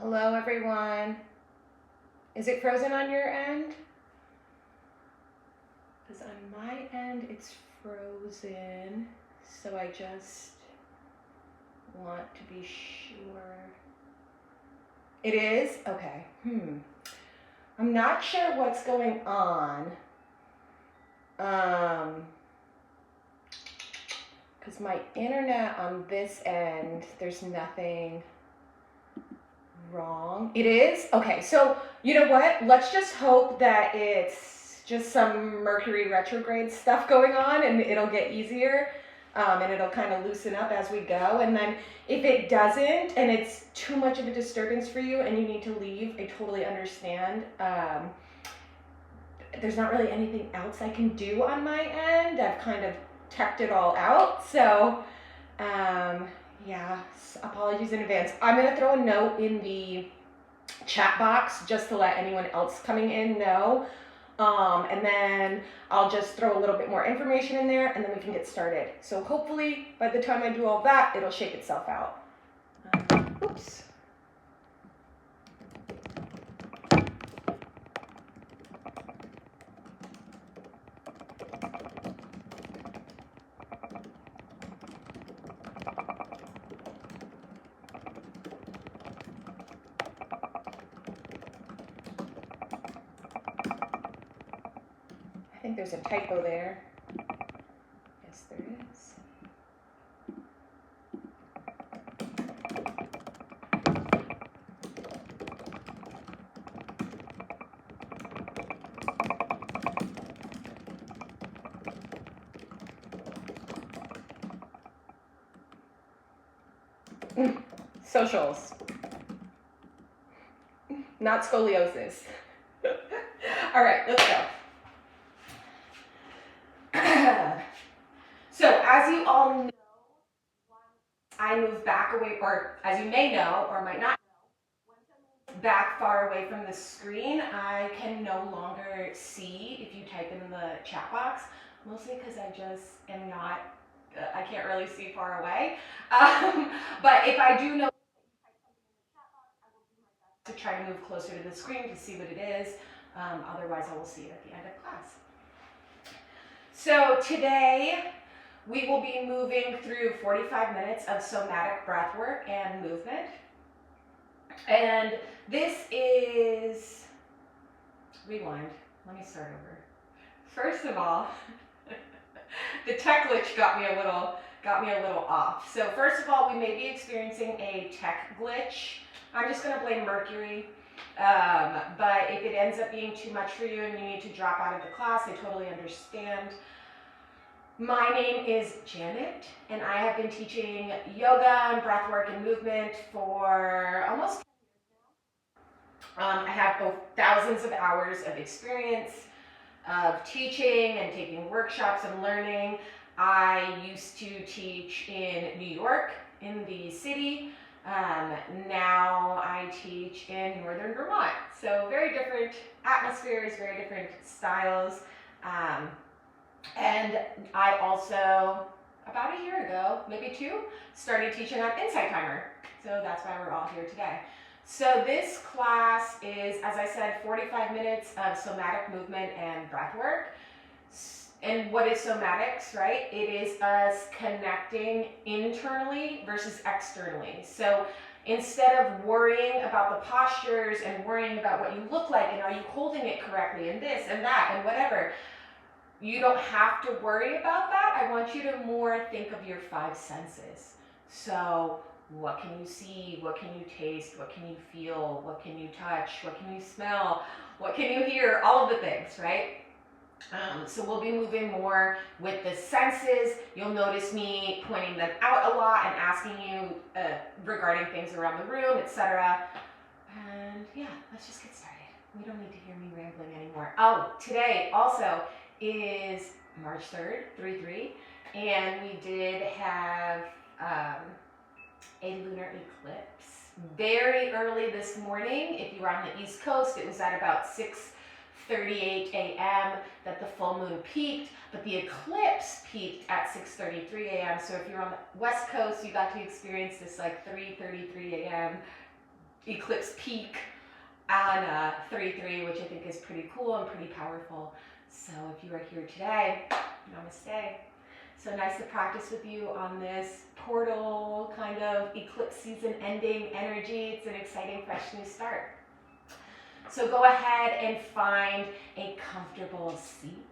Hello, everyone. Is it frozen on your end? Because on my end, it's frozen. So I just want to be sure. It is? Okay. I'm not sure what's going on. Because my internet on this end, there's nothing wrong. It is? Okay, so you know what? Let's just hope that it's just some Mercury retrograde stuff going on and it'll get easier and it'll kind of loosen up as we go. And then if it doesn't and it's too much of a disturbance for you and you need to leave, I totally understand. There's not really anything else I can do on my end. I've kind of teched it all out. So yeah, apologies in advance. I'm gonna throw a note in the chat box just to let anyone else coming in know. And then I'll just throw a little bit more information in there and then we can get started. So hopefully by the time I do all that, it'll shake itself out. Oops. I think there's a typo there. Yes, there is. Socials. Not scoliosis. All right, let's go. So as you all know, once I move back away, or as you may know or might not know, once I move back far away from the screen, I can no longer see if you type in the chat box, mostly because I just am not, I can't really see far away. But if I do know that you type something in the chat box, I will do my best to try to move closer to the screen to see what it is. Otherwise, I will see it at the end of class. So today, we will be moving through 45 minutes of somatic breathwork and movement. And this is, rewind, let me start over. First of all, the tech glitch got me a little off. So first of all, we may be experiencing a tech glitch. I'm just gonna blame Mercury. But if it ends up being too much for you and you need to drop out of the class, I totally understand. My name is Janet, and I have been teaching yoga and breathwork and movement for almost 10 years now. I have thousands of hours of experience of teaching and taking workshops and learning. I used to teach in New York, in the city. Now I teach in northern Vermont. So very different atmospheres, very different styles. And I also, about a year ago, maybe two, started teaching on Insight Timer. So that's why we're all here today. So this class is, as I said, 45 minutes of somatic movement and breath work. And what is somatics, right? It is us connecting internally versus externally. So instead of worrying about the postures and worrying about what you look like and are you holding it correctly and this and that and whatever, you don't have to worry about that. I want you to more think of your five senses. So what can you see? What can you taste? What can you feel? What can you touch? What can you smell? What can you hear? All of the things, right? So we'll be moving more with the senses. You'll notice me pointing them out a lot and asking you regarding things around the room, etc. And yeah, let's just get started. We don't need to hear me rambling anymore. Oh, today also is March 3rd, 3/3, and we did have a lunar eclipse very early this morning. If you were on the East Coast, it was at about 6:38 a.m. that the full moon peaked, but the eclipse peaked at 6:33 a.m. So if you're on the West Coast, you got to experience this like 3:33 a.m. eclipse peak on 3-3, which I think is pretty cool and pretty powerful. So if you are here today, namaste. So nice to practice with you on this portal kind of eclipse season ending energy. It's an exciting, fresh new start. So go ahead and find a comfortable seat.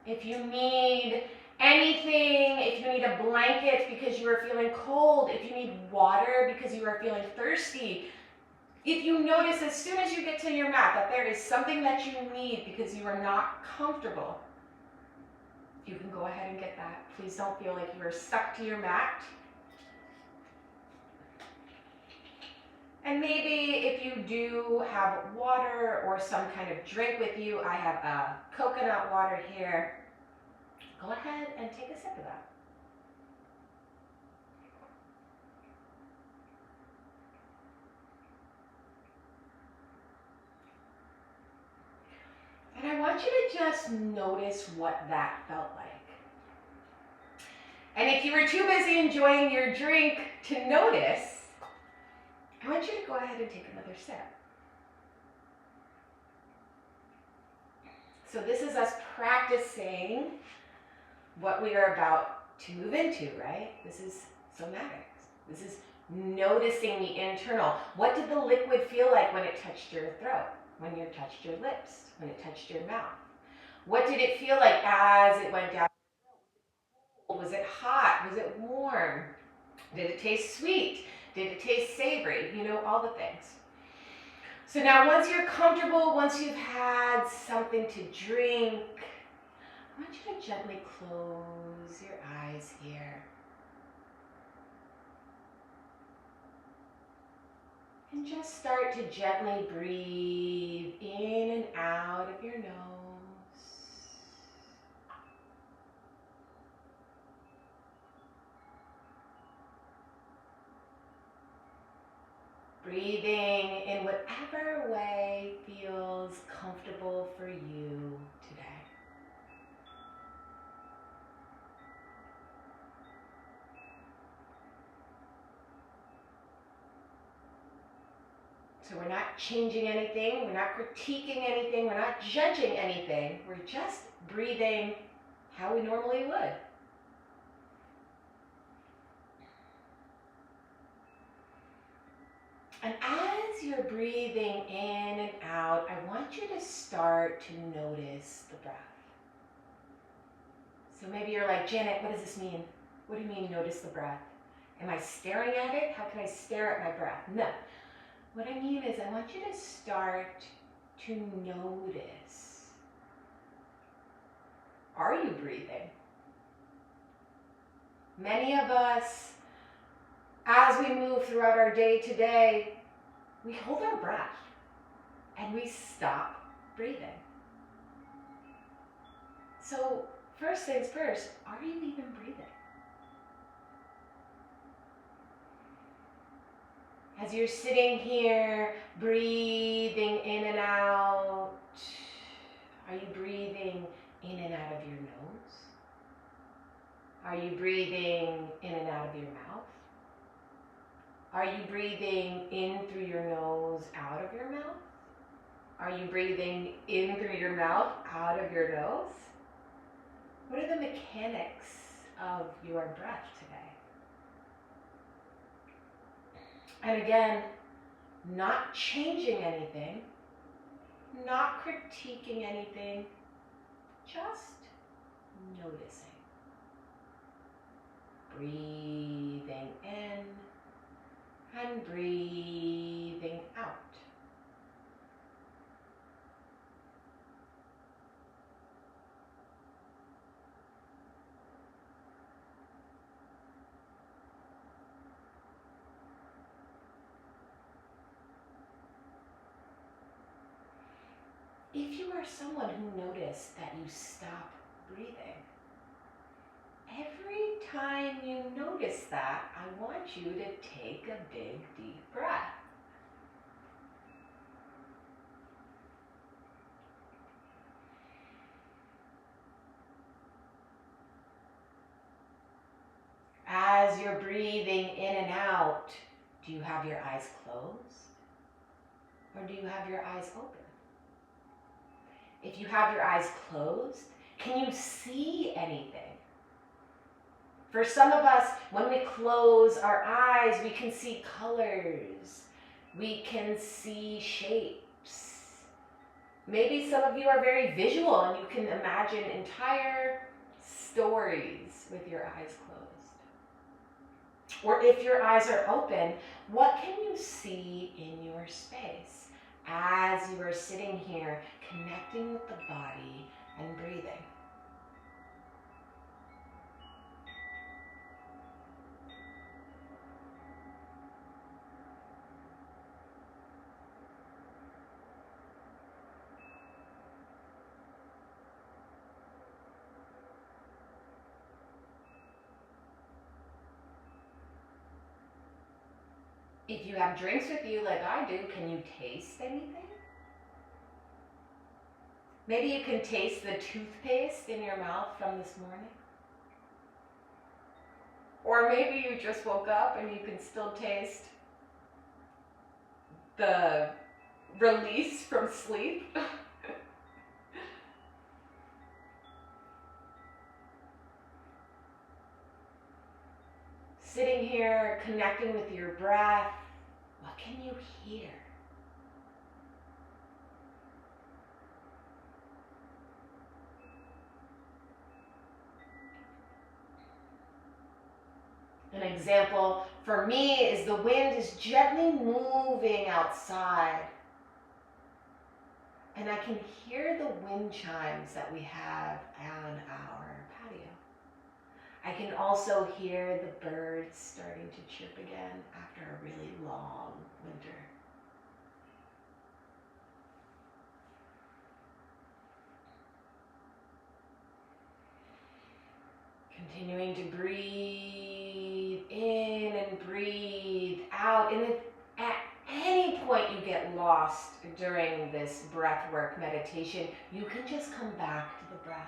If you need anything, if you need a blanket because you are feeling cold, if you need water because you are feeling thirsty, if you notice as soon as you get to your mat that there is something that you need because you are not comfortable, you can go ahead and get that. Please don't feel like you are stuck to your mat. And maybe if you do have water or some kind of drink with you, I have a coconut water here. Go ahead and take a sip of that. And I want you to just notice what that felt like. And if you were too busy enjoying your drink to notice, I want you to go ahead and take another sip. So this is us practicing what we are about to move into, right? This is somatic. This is noticing the internal. What did the liquid feel like when it touched your throat? When it touched your lips? When it touched your mouth? What did it feel like as it went down? Was it hot? Was it warm? Did it taste sweet? Did it taste savory? You know, all the things. So now once you're comfortable, once you've had something to drink, I want you to gently close your eyes here. And just start to gently breathe in and out of your nose. Breathing in whatever way feels comfortable for you today. So we're not changing anything, we're not critiquing anything, we're not judging anything. We're just breathing how we normally would. And as you're breathing in and out, I want you to start to notice the breath. So maybe you're like, Janet, what does this mean? What do you mean notice the breath? Am I staring at it? How can I stare at my breath? No. What I mean is I want you to start to notice. Are you breathing? Many of us, as we move throughout our day to day, we hold our breath and we stop breathing. So first things first, are you even breathing? As you're sitting here, breathing in and out, are you breathing in and out of your nose? Are you breathing in and out of your mouth? Are you breathing in through your nose, out of your mouth? Are you breathing in through your mouth, out of your nose? What are the mechanics of your breath today? And again, not changing anything, not critiquing anything, just noticing. Breathing in and breathing out. If you are someone who noticed that you stop breathing, every time you notice that, I want you to take a big, deep breath. As you're you're breathing in and out, do you have your eyes closed or do you have your eyes open? If you have your eyes closed, can you see anything? For some of us, when we close our eyes, we can see colors. We can see shapes. Maybe some of you are very visual and you can imagine entire stories with your eyes closed. Or if your eyes are open, what can you see in your space as you are sitting here connecting with the body and breathing? If you have drinks with you like I do, can you taste anything? Maybe you can taste the toothpaste in your mouth from this morning. Or maybe you just woke up and you can still taste the release from sleep. Sitting here, connecting with your breath, what can you hear? An example for me is the wind is gently moving outside. And I can hear the wind chimes that we have on our patio. I can also hear the birds starting to chirp again after a really long winter. Continuing to breathe in and breathe out. And if at any point you get lost during this breath work meditation, you can just come back to the breath.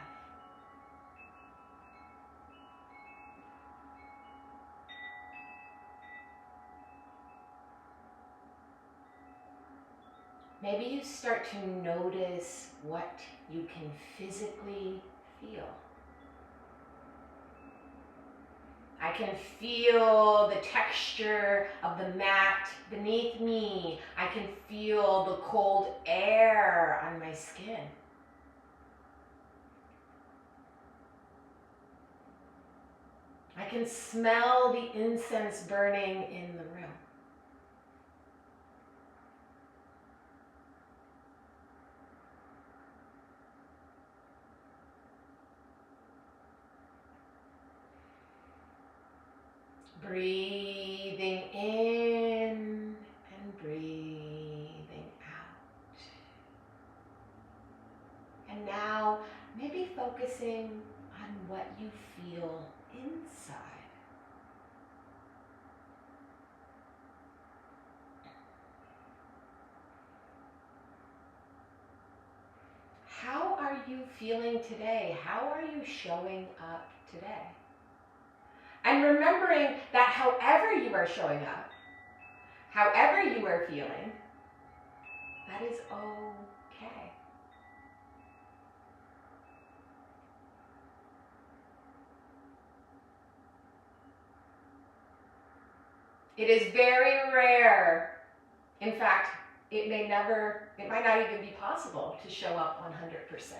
Maybe you start to notice what you can physically feel. I can feel the texture of the mat beneath me. I can feel the cold air on my skin. I can smell the incense burning in the room. Breathing in and breathing out. And now maybe focusing on what you feel inside. How are you feeling today? How are you showing up today? And remembering that however you are showing up, however you are feeling, that is okay. It is very rare. In fact, it might not even be possible to show up 100%.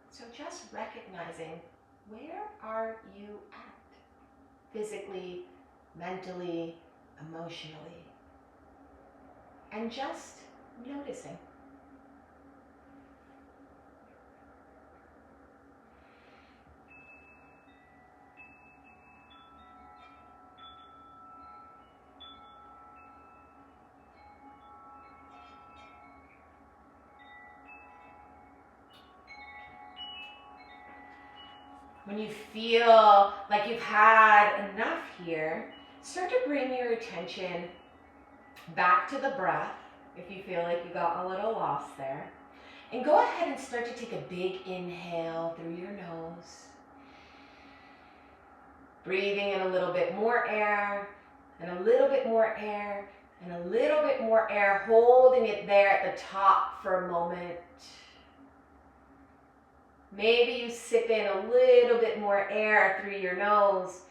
So just recognizing, where are you at? Physically, mentally, emotionally. And just noticing. When you feel like you've had enough here, start to bring your attention back to the breath, if you feel like you got a little lost there. And go ahead and start to take a big inhale through your nose. Breathing in a little bit more air, and a little bit more air, and a little bit more air, holding it there at the top for a moment. Maybe you sip in a little bit more air through your nose.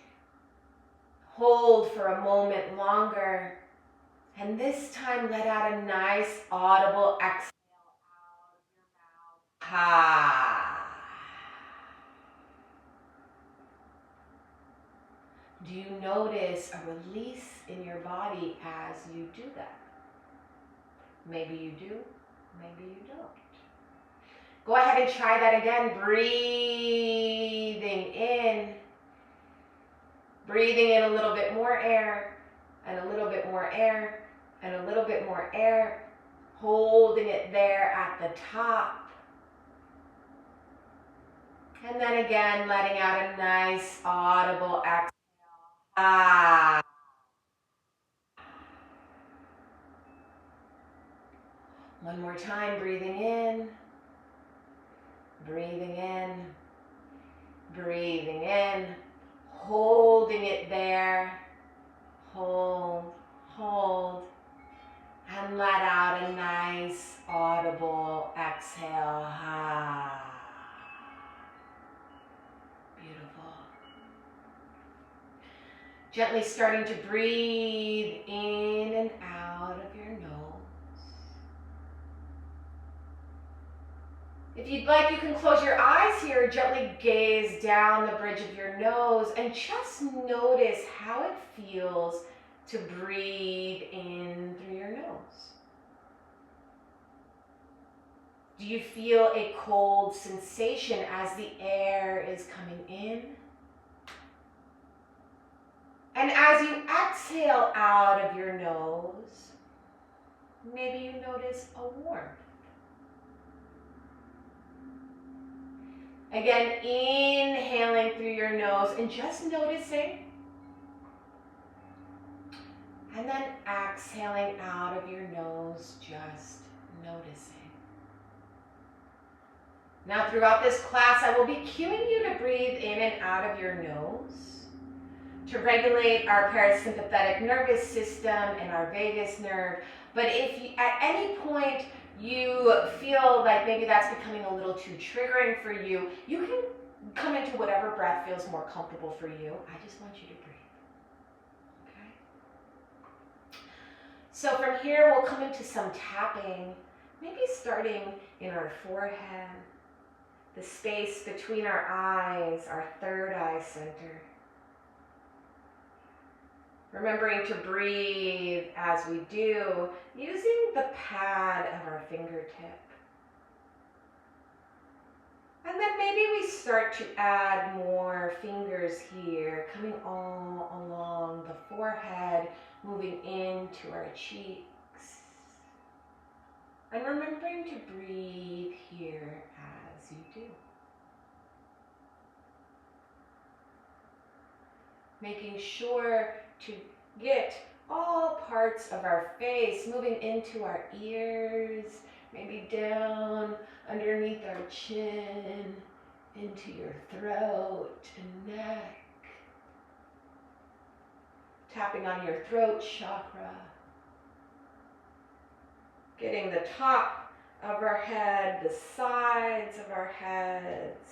Hold for a moment longer. And this time let out a nice audible exhale out of your mouth. Ha. Do you notice a release in your body as you do that? Maybe you do, maybe you don't. Go ahead and try that again. Breathing in. Breathing in a little bit more air, and a little bit more air, and a little bit more air. Holding it there at the top. And then again, letting out a nice audible exhale. Ah. One more time, breathing in, breathing in, breathing in, holding it there, hold, hold, and let out a nice audible exhale. Ah. Beautiful. Gently starting to breathe in and out of your nose. If you'd like, you can close your eyes here, gently gaze down the bridge of your nose, and just notice how it feels to breathe in through your nose. Do you feel a cold sensation as the air is coming in? And as you exhale out of your nose, maybe you notice a warmth. Again, inhaling through your nose and just noticing. And then exhaling out of your nose, just noticing. Now throughout this class, I will be cueing you to breathe in and out of your nose to regulate our parasympathetic nervous system and our vagus nerve. But if you, at any point you feel like maybe that's becoming a little too triggering for you, you can come into whatever breath feels more comfortable for you. I just want you to breathe. Okay? So from here, we'll come into some tapping, maybe starting in our forehead, the space between our eyes, our third eye center. Remembering to breathe as we do, using the pad of our fingertip. And then maybe we start to add more fingers here, coming all along the forehead, moving into our cheeks. And remembering to breathe here as you do. Making sure to get all parts of our face, moving into our ears, maybe down underneath our chin, into your throat and neck. Tapping on your throat chakra. Getting the top of our head, the sides of our heads.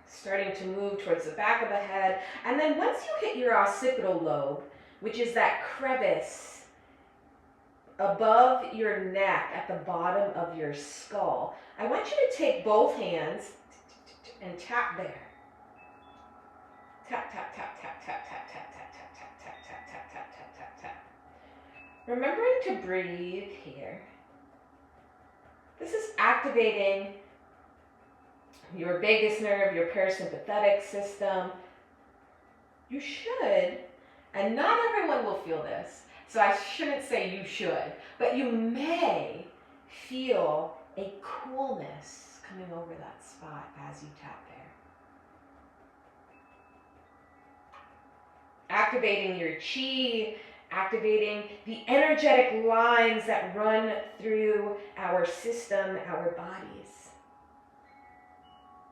Starting to move towards the back of the head. And then once you hit your occipital lobe, which is that crevice above your neck at the bottom of your skull, I want you to take both hands and tap there. Tap, tap, tap, tap, tap, tap, tap, tap, tap, tap, tap, tap, tap, tap, tap, tap, tap. Remembering to breathe here. This is activating your vagus nerve, your parasympathetic system. You should, and not everyone will feel this, so I shouldn't say you should, but you may feel a coolness coming over that spot as you tap there. Activating your chi, activating the energetic lines that run through our system, our bodies.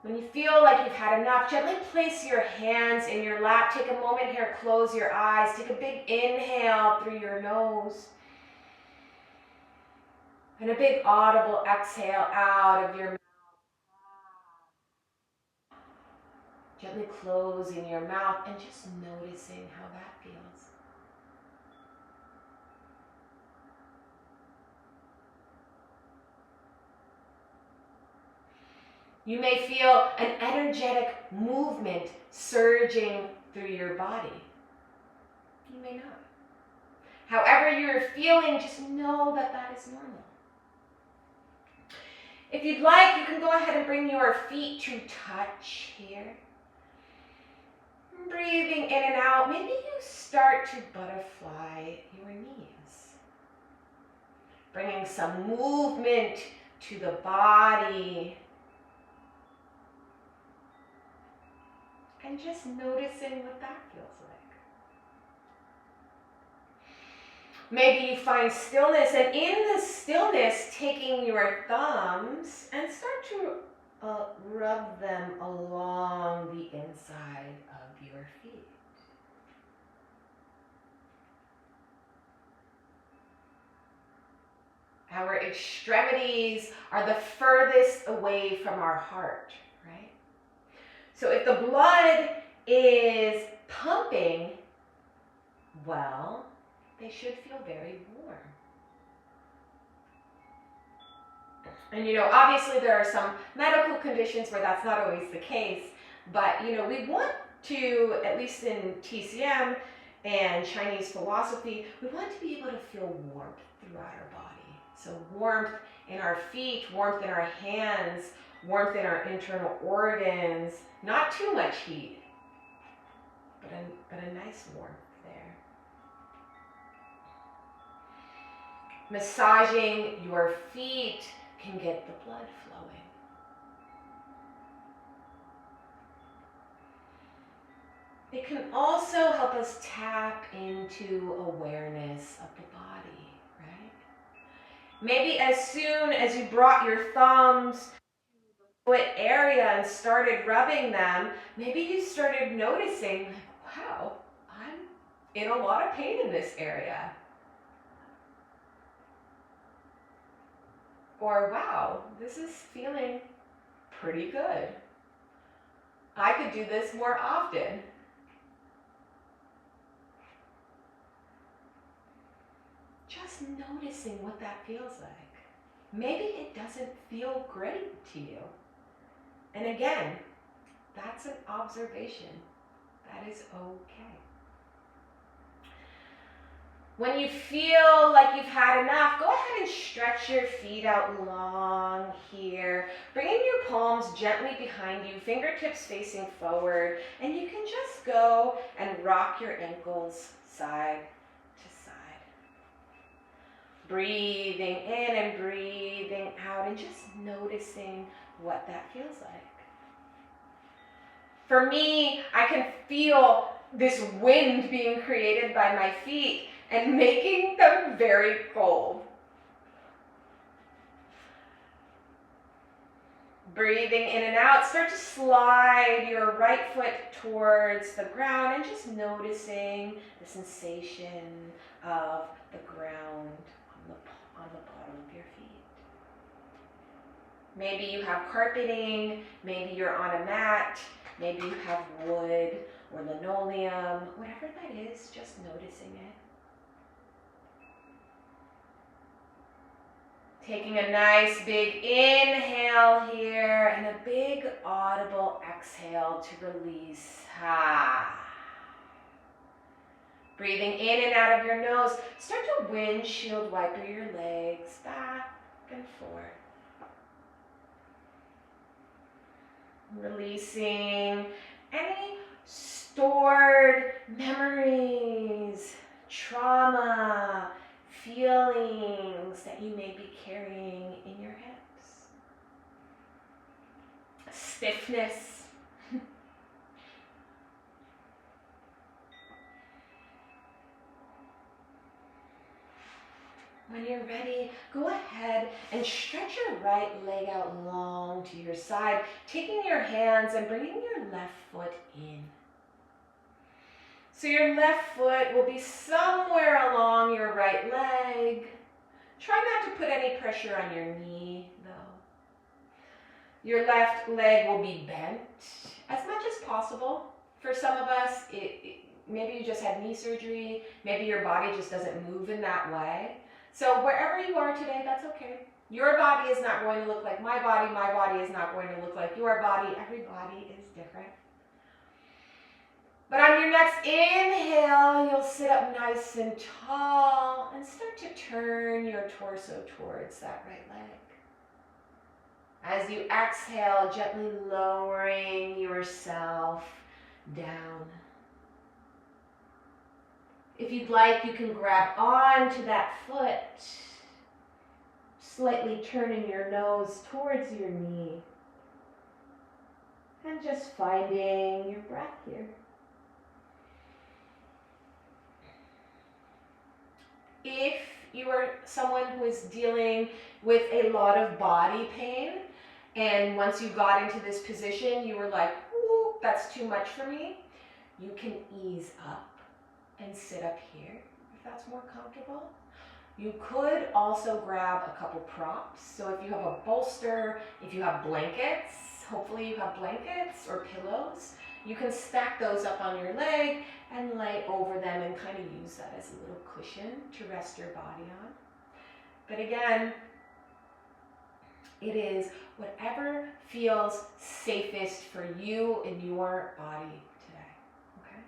When you feel like you've had enough, gently place your hands in your lap. Take a moment here, close your eyes. Take a big inhale through your nose. And a big audible exhale out of your mouth. Gently closing your mouth and just noticing how that feels. You may feel an energetic movement surging through your body. You may not. However you're feeling, just know that that is normal. If you'd like, you can go ahead and bring your feet to touch here. Breathing in and out, maybe you start to butterfly your knees. Bringing some movement to the body. And just noticing what that feels like. Maybe you find stillness, and in the stillness, taking your thumbs and start to rub them along the inside of your feet. Our extremities are the furthest away from our heart, right? So if the blood is pumping well, they should feel very warm. And obviously there are some medical conditions where that's not always the case, but we want to, at least in TCM and Chinese philosophy, we want to be able to feel warmth throughout our body. So warmth in our feet, warmth in our hands, warmth in our internal organs, not too much heat, but a nice warmth there. Massaging your feet can get the blood flowing. It can also help us tap into awareness of the body, right? Maybe as soon as you brought your thumbs to the foot area and started rubbing them, maybe you started noticing, like, wow, I'm in a lot of pain in this area. Or, wow, this is feeling pretty good. I could do this more often. Just noticing what that feels like. Maybe it doesn't feel great to you. And again, that's an observation. That is okay. When you feel like you've had enough, go ahead and stretch your feet out long here. Bringing your palms gently behind you, fingertips facing forward, and you can just go and rock your ankles side to side. Breathing in and breathing out and just noticing what that feels like. For me, I can feel this wind being created by my feet and making them very cold. Breathing in and out, start to slide your right foot towards the ground and just noticing the sensation of the ground on the bottom of your feet. Maybe you have carpeting, maybe you're on a mat, maybe you have wood or linoleum, whatever that is, just noticing it. Taking a nice big inhale here and a big audible exhale to release. Breathing in and out of your nose. Start to windshield wiper your legs back and forth. Releasing any stored memories, trauma, feelings that you may be carrying in your hips. Stiffness. When you're ready, go ahead and stretch your right leg out long to your side, taking your hands and bringing your left foot in. So your left foot will be somewhere along your right leg. Try not to put any pressure on your knee, though. Your left leg will be bent as much as possible. For some of us, maybe you just had knee surgery, maybe your body just doesn't move in that way. So wherever you are today, that's okay. Your body is not going to look like my body is not going to look like your body. Every body is different. But on your next inhale, you'll sit up nice and tall and start to turn your torso towards that right leg. As you exhale, gently lowering yourself down. If you'd like, you can grab onto that foot, slightly turning your nose towards your knee, and just finding your breath here. If you are someone who is dealing with a lot of body pain, and once you got into this position, you were like, ooh, that's too much for me, you can ease up and sit up here if that's more comfortable. You could also grab a couple props. So if you have a bolster, if you have blankets, hopefully you have blankets or pillows, you can stack those up on your leg and lay over them and kind of use that as a little cushion to rest your body on. But again, it is whatever feels safest for you in your body today, okay?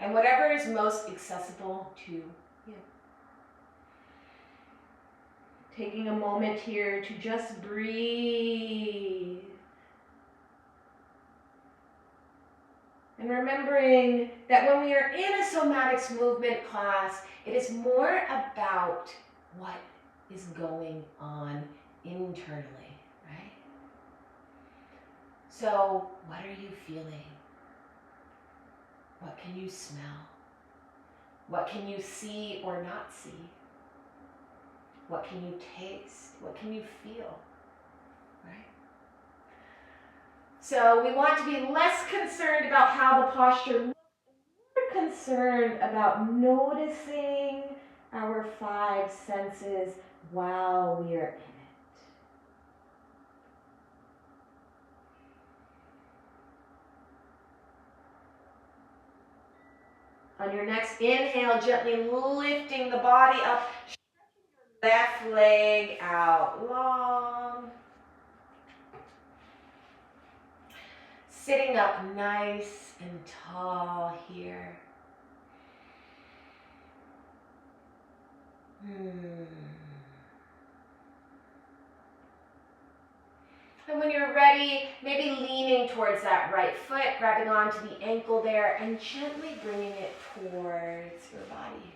And whatever is most accessible to you. Taking a moment here to just breathe. And remembering that when we are in a somatics movement class, it is more about what is going on internally, right? So, what are you feeling? What can you smell? What can you see or not see? What can you taste? What can you feel? Right? So we want to be less concerned about how the posture looks, and more concerned about noticing our 5 senses while we are in it. On your next inhale, gently lifting the body up, left leg out long. Sitting up nice and tall here. And when you're ready, maybe leaning towards that right foot, grabbing onto the ankle there and gently bringing it towards your body.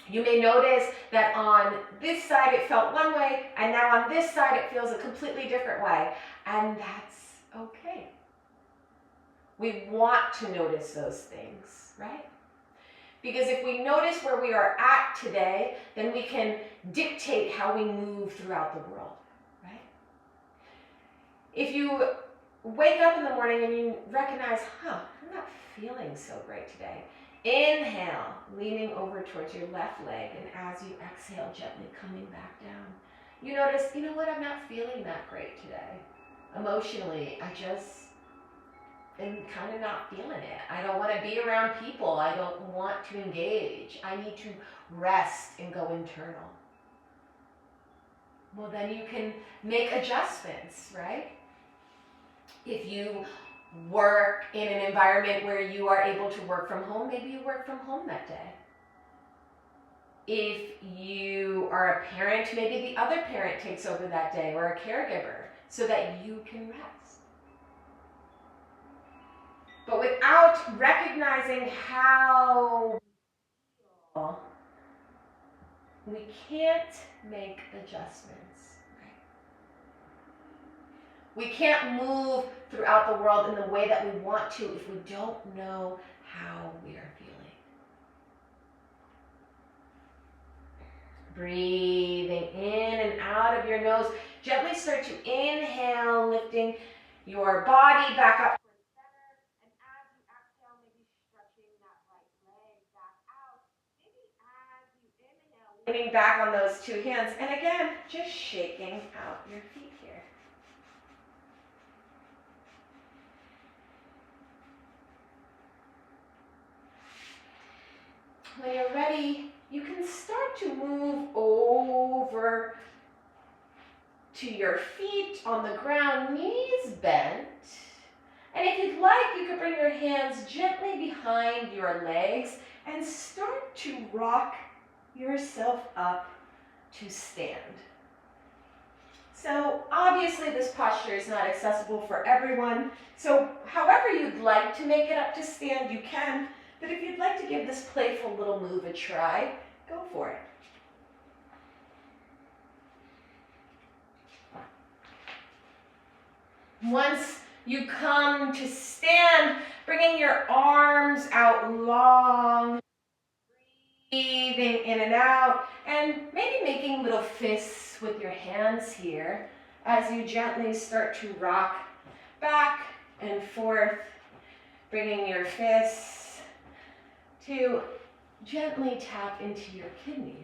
You may notice that on this side it felt one way, and now on this side it feels a completely different way. And that's okay. We want to notice those things, right? Because if we notice where we are at today, then we can dictate how we move throughout the world, right? If you wake up in the morning and you recognize, I'm not feeling so great today. Inhale, leaning over towards your left leg, and as you exhale, gently coming back down. You notice, you know what, I'm not feeling that great today. Emotionally, I just am kind of not feeling it. I don't want to be around people. I don't want to engage. I need to rest and go internal. Well, then you can make adjustments, right? If you work in an environment where you are able to work from home, maybe you work from home that day. If you are a parent, maybe the other parent takes over that day, or a caregiver, so that you can rest. But without recognizing how we can't make adjustments. We can't move throughout the world in the way that we want to if we don't know how we are feeling. Breathing in and out of your nose. Gently start to inhale, lifting your body back up towards center. And as you exhale, maybe stretching that right leg back out. Maybe as you inhale, leaning back on those two hands. And again, just shaking out your feet here. When you're ready, you can start to move over to your feet on the ground, knees bent. And if you'd like, you could bring your hands gently behind your legs and start to rock yourself up to stand. So obviously this posture is not accessible for everyone. So however you'd like to make it up to stand, you can. But if you'd like to give this playful little move a try, go for it. Once you come to stand, bringing your arms out long, breathing in and out, and maybe making little fists with your hands here as you gently start to rock back and forth, bringing your fists to gently tap into your kidneys.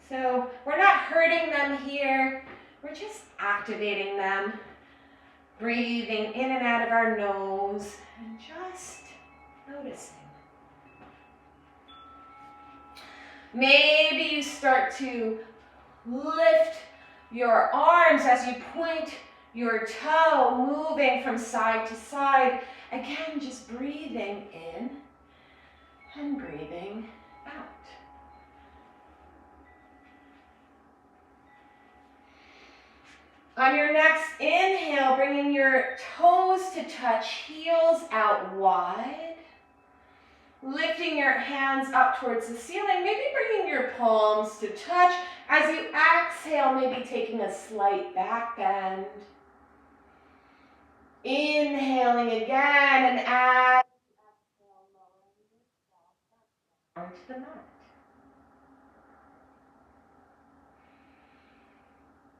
So we're not hurting them here. We're just activating them, breathing in and out of our nose, and just noticing. Maybe you start to lift your arms as you point your toe, moving from side to side. Again, just breathing in and breathing out. On your next inhale, bringing your toes to touch, heels out wide. Lifting your hands up towards the ceiling, maybe bringing your palms to touch. As you exhale, maybe taking a slight back bend. Inhaling again, and as you exhale, lowering yourself back down to the mat.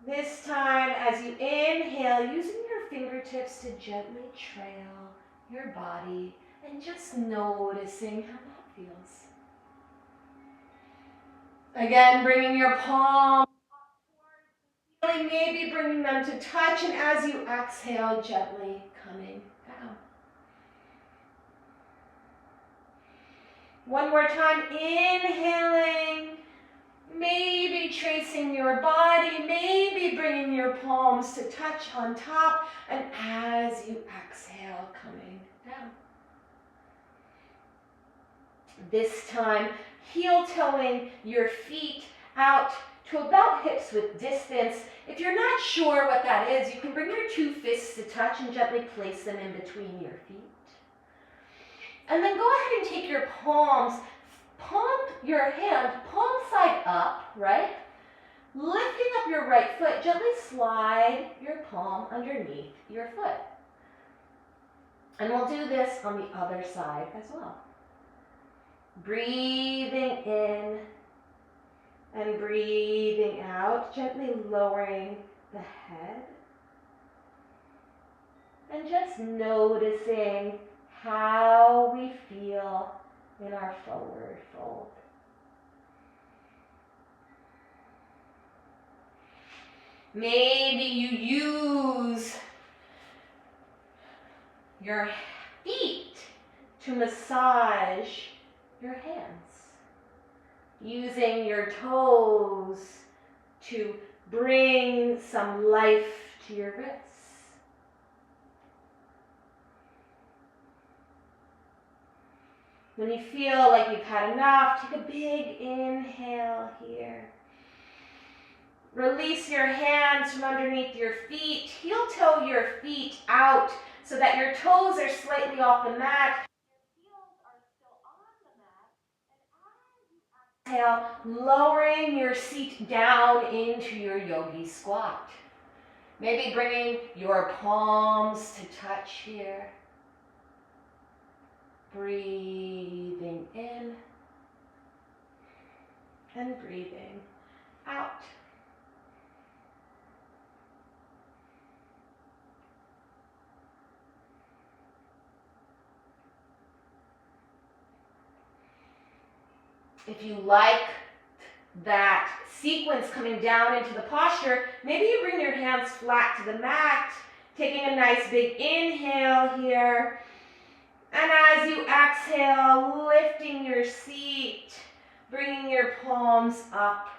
This time, as you inhale, using your fingertips to gently trail your body and just noticing how that feels. Again, bringing your palms up towards the ceiling, maybe bringing them to touch, and as you exhale, gently coming down. One more time, inhaling. Maybe tracing your body, maybe bringing your palms to touch on top, and as you exhale, coming down. This time, heel-toeing your feet out to about hips width distance. If you're not sure what that is, you can bring your two fists to touch and gently place them in between your feet. And then go ahead and take your palms, palm your hand, palm side up, right? Lifting up your right foot, gently slide your palm underneath your foot. And we'll do this on the other side as well. Breathing in and breathing out, gently lowering the head. And just noticing how we feel in our forward fold. Maybe you use your feet to massage your hands, using your toes to bring some life to your wrists. When you feel like you've had enough, take a big inhale here. Release your hands from underneath your feet. Heel toe your feet out so that your toes are slightly off the mat. Your heels are still on the mat. And as you exhale, lowering your seat down into your yogi squat. Maybe bringing your palms to touch here. Breathing in and breathing out. If you like that sequence coming down into the posture, maybe you bring your hands flat to the mat, taking a nice big inhale here. And as you exhale, lifting your seat, bringing your palms up.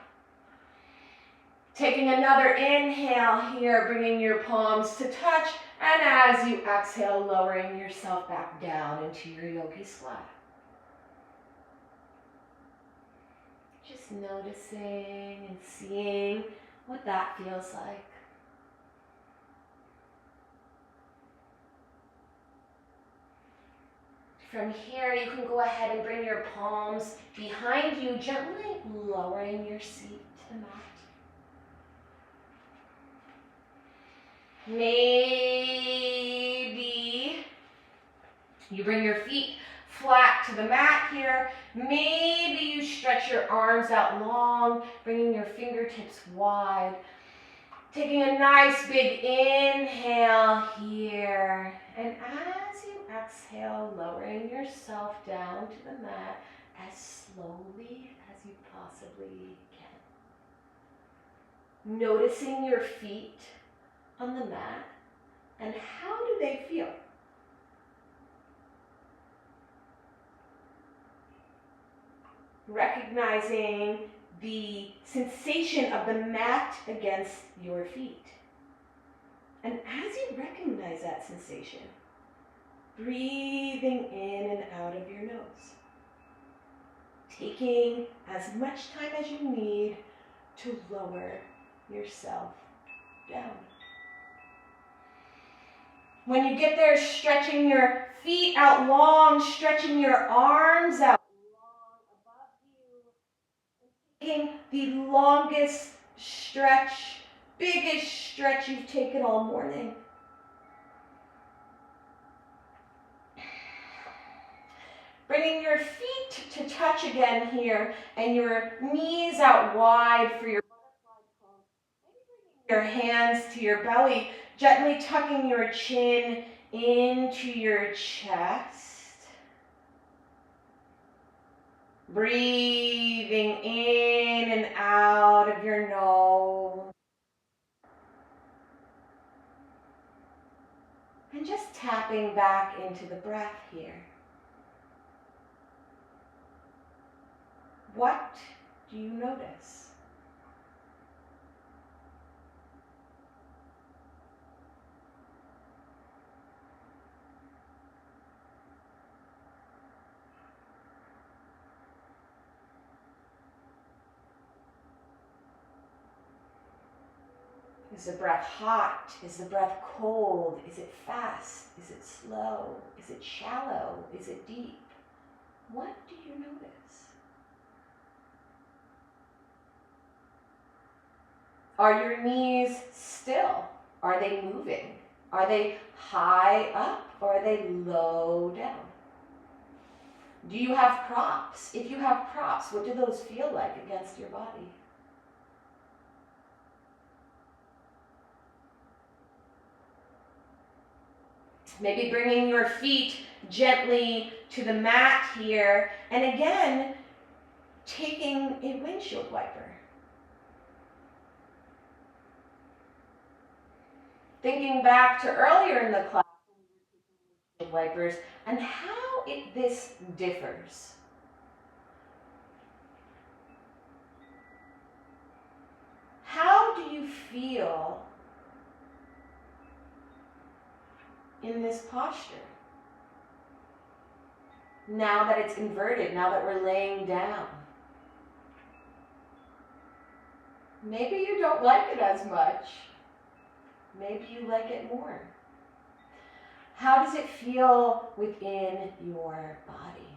Taking another inhale here, bringing your palms to touch. And as you exhale, lowering yourself back down into your yogi squat. Just noticing and seeing what that feels like. From here, you can go ahead and bring your palms behind you, gently lowering your seat to the mat. Maybe you bring your feet flat to the mat here. Maybe you stretch your arms out long, bringing your fingertips wide. Taking a nice big inhale here. And as you exhale, lowering yourself down to the mat as slowly as you possibly can. Noticing your feet on the mat and how do they feel? Recognizing the sensation of the mat against your feet. And as you recognize that sensation, breathing in and out of your nose. Taking as much time as you need to lower yourself down. When you get there, stretching your feet out long, stretching your arms out long above you, taking the longest stretch, biggest stretch you've taken all morning. Bringing your feet to touch again here and your knees out wide for your butterfly pose. Your hands to your belly, gently tucking your chin into your chest. Breathing in and out of your nose. And just tapping back into the breath here. What do you notice? Is the breath hot? Is the breath cold? Is it fast? Is it slow? Is it shallow? Is it deep? What do you notice? Are your knees still? Are they moving? Are they high up or are they low down? Do you have props? If you have props, what do those feel like against your body? Maybe bringing your feet gently to the mat here, and again, taking a windshield wiper. Thinking back to earlier in the class when we were taking windshield wipers and how this differs. How do you feel in this posture? Now that it's inverted, now that we're laying down. Maybe you don't like it as much. Maybe you like it more. How does it feel within your body?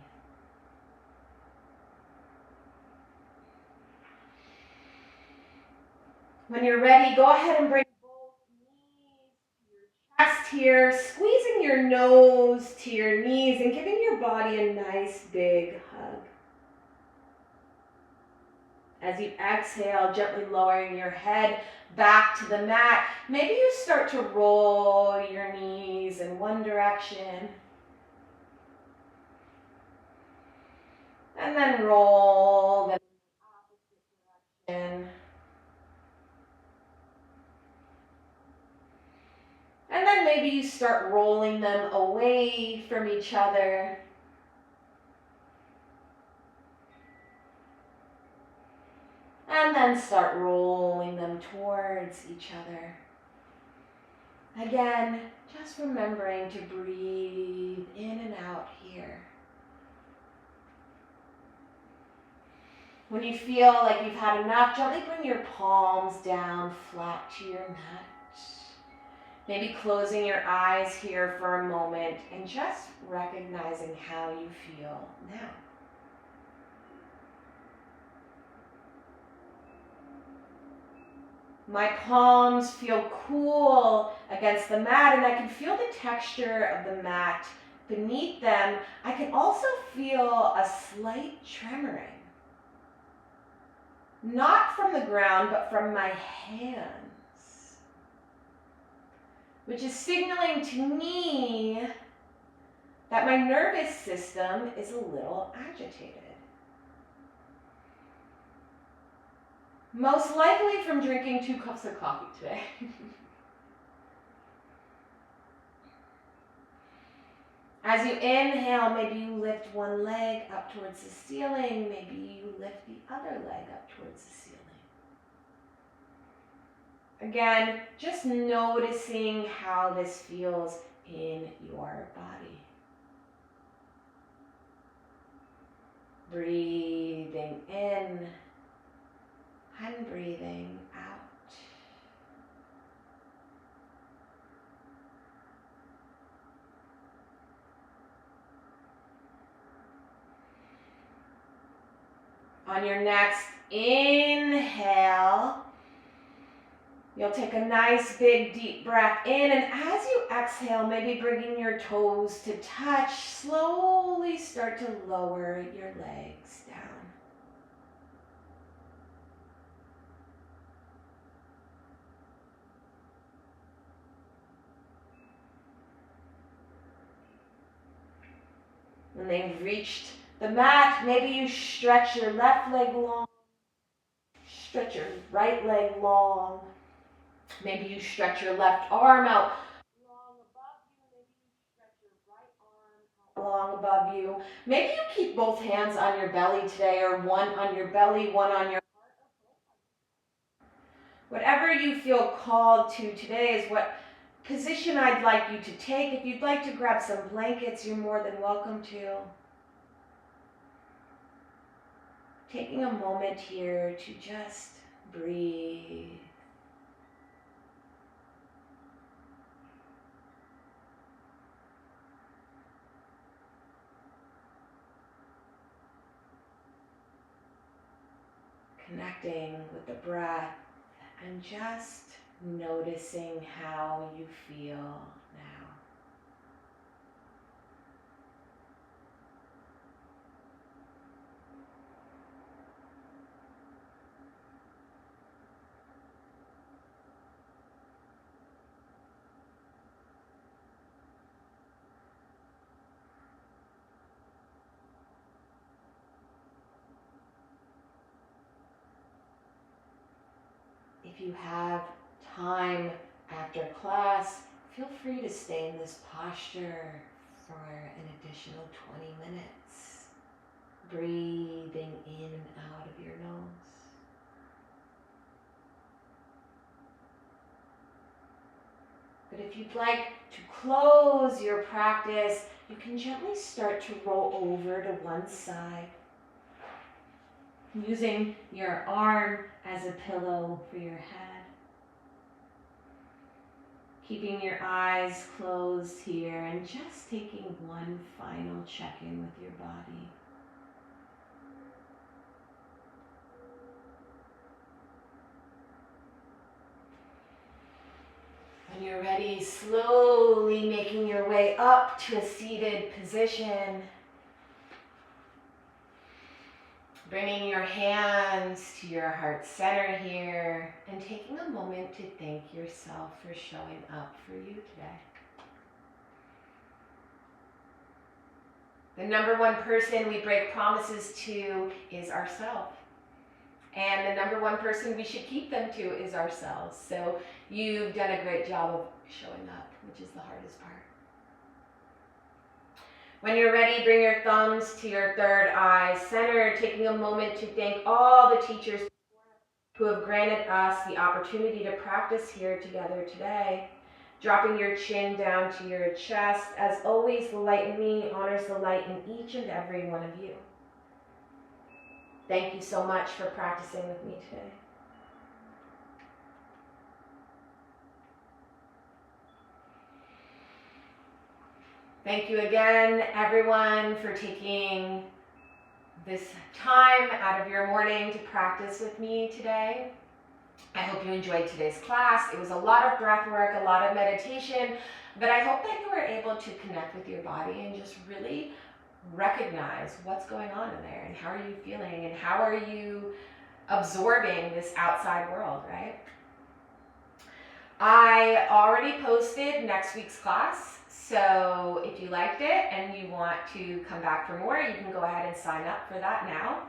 When you're ready, go ahead and bring both knees to your chest here, squeezing your nose to your knees and giving your body a nice big hug. As you exhale, gently lowering your head back to the mat. Maybe you start to roll your knees in one direction. And then roll them in the opposite direction. And then maybe you start rolling them away from each other. And then start rolling them towards each other. Again, just remembering to breathe in and out here. When you feel like you've had enough, gently bring your palms down flat to your mat. Maybe closing your eyes here for a moment and just recognizing how you feel now. My palms feel cool against the mat, and I can feel the texture of the mat beneath them. I can also feel a slight tremoring. Not from the ground, but from my hands, which is signaling to me that my nervous system is a little agitated. Most likely from drinking 2 cups of coffee today. As you inhale, maybe you lift one leg up towards the ceiling. Maybe you lift the other leg up towards the ceiling. Again, just noticing how this feels in your body. Breathing in and breathing out. On your next inhale, you'll take a nice big deep breath in, and as you exhale, maybe bringing your toes to touch, slowly start to lower your legs down. When they've reached the mat, maybe you stretch your left leg long, stretch your right leg long. Maybe you stretch your left arm out long above you. Maybe you stretch your right arm out long above you. Maybe you keep both hands on your belly today, or one on your belly, one on your heart, or both. Whatever you feel called to today is what position I'd like you to take. If you'd like to grab some blankets, you're more than welcome to. Taking a moment here to just breathe. Connecting with the breath and just noticing how you feel now. If you have time after class, feel free to stay in this posture for an additional 20 minutes, breathing in and out of your nose. But if you'd like to close your practice, you can gently start to roll over to one side, using your arm as a pillow for your head. Keeping your eyes closed here and just taking one final check-in with your body. When you're ready, slowly making your way up to a seated position. Bringing your hands to your heart center here and taking a moment to thank yourself for showing up for you today. The number one person we break promises to is ourselves. And the number one person we should keep them to is ourselves. So you've done a great job of showing up, which is the hardest part. When you're ready, bring your thumbs to your third eye center, taking a moment to thank all the teachers who have granted us the opportunity to practice here together today. Dropping your chin down to your chest. As always, the light in me honors the light in each and every one of you. Thank you so much for practicing with me today. Thank you again, everyone, for taking this time out of your morning to practice with me today. I hope you enjoyed today's class. It was a lot of breath work, a lot of meditation, but I hope that you were able to connect with your body and just really recognize what's going on in there and how are you feeling and how are you absorbing this outside world, right? I already posted next week's class. So if you liked it and you want to come back for more, you can go ahead and sign up for that now.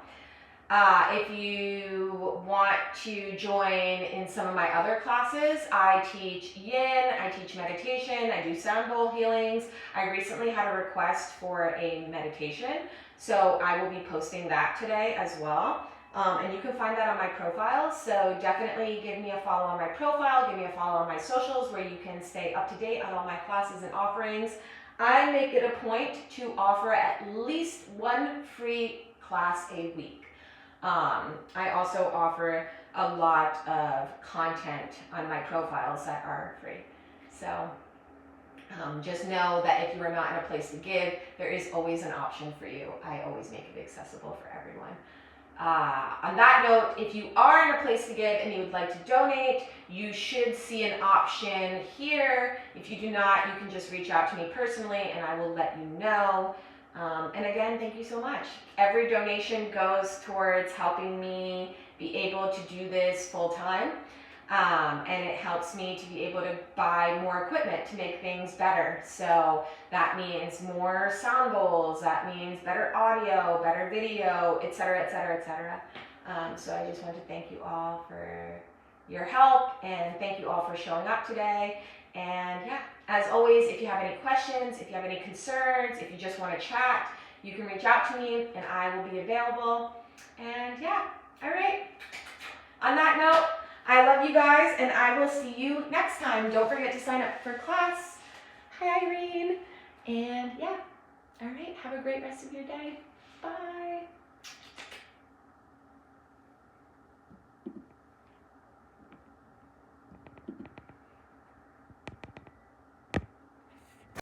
If you want to join in some of my other classes, I teach yin, I teach meditation, I do sound bowl healings. I recently had a request for a meditation, so I will be posting that today as well. And you can find that on my profile, so definitely give me a follow on my profile, give me a follow on my socials where you can stay up to date on all my classes and offerings. I make it a point to offer at least one free class a week. I also offer a lot of content on my profiles that are free. So just know that if you are not in a place to give, there is always an option for you. I always make it accessible for everyone. On that note, if you are in a place to give and you would like to donate, you should see an option here. If you do not, you can just reach out to me personally and I will let you know. And again, thank you so much. Every donation goes towards helping me be able to do this full time. And it helps me to be able to buy more equipment to make things better. So that means more sound bowls, that means better audio, better video, etc., etc., etc. So I just want to thank you all for your help and thank you all for showing up today. And yeah, as always, if you have any questions, if you have any concerns, if you just want to chat, you can reach out to me and I will be available. And yeah, all right. On that note, I love you guys and I will see you next time. Don't forget to sign up for class. Hi, Irene. And yeah, all right, have a great rest of your day. Bye.